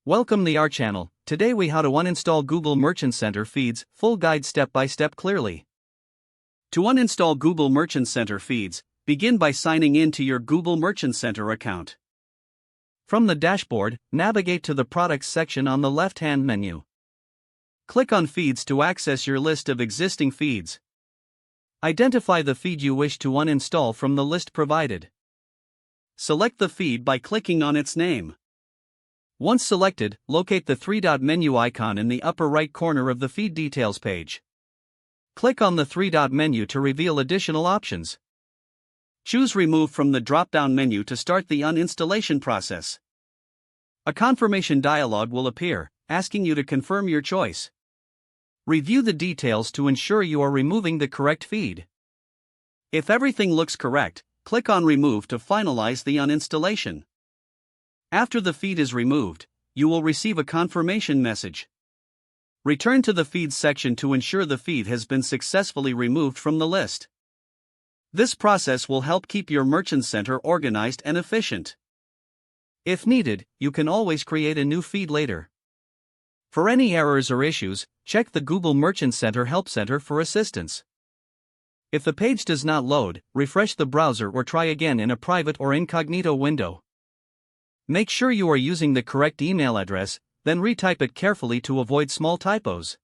Welcome to our channel. Today we how to uninstall Google Merchant Center feeds, full guide step by step clearly. To uninstall Google Merchant Center feeds, begin by signing in to your Google Merchant Center account. From the dashboard, navigate to the Products section on the left-hand menu. Click on Feeds to access your list of existing feeds. Identify the feed you wish to uninstall from the list provided. Select the feed by clicking on its name. Once selected, locate the three-dot menu icon in the upper right corner of the Feed Details page. Click on the three-dot menu to reveal additional options. Choose Remove from the drop-down menu to start the uninstallation process. A confirmation dialog will appear, asking you to confirm your choice. Review the details to ensure you are removing the correct feed. If everything looks correct, click on Remove to finalize the uninstallation. After the feed is removed, you will receive a confirmation message. Return to the Feeds section to ensure the feed has been successfully removed from the list. This process will help keep your Merchant Center organized and efficient. If needed, you can always create a new feed later. For any errors or issues, check the Google Merchant Center Help Center for assistance. If the page does not load, refresh the browser or try again in a private or incognito window. Make sure you are using the correct email address, then retype it carefully to avoid small typos.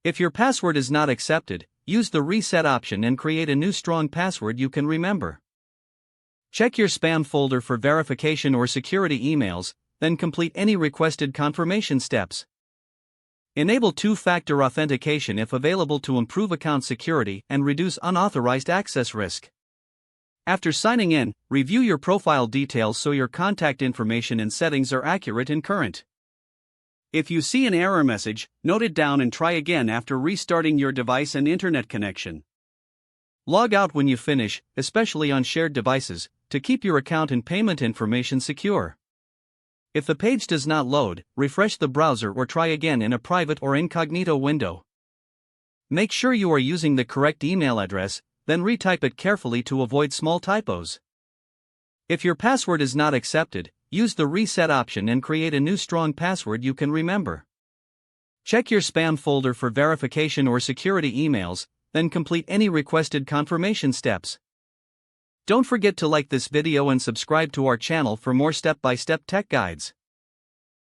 If your password is not accepted, use the reset option and create a new strong password you can remember. Check your spam folder for verification or security emails, then complete any requested confirmation steps. Enable two-factor authentication if available to improve account security and reduce unauthorized access risk. After signing in, review your profile details so your contact information and settings are accurate and current. If you see an error message, note it down and try again after restarting your device and internet connection. Log out when you finish, especially on shared devices, to keep your account and payment information secure. If the page does not load, refresh the browser or try again in a private or incognito window. Make sure you are using the correct email address, then retype it carefully to avoid small typos. If your password is not accepted, use the reset option and create a new strong password you can remember. Check your spam folder for verification or security emails, then complete any requested confirmation steps. Don't forget to like this video and subscribe to our channel for more step-by-step tech guides.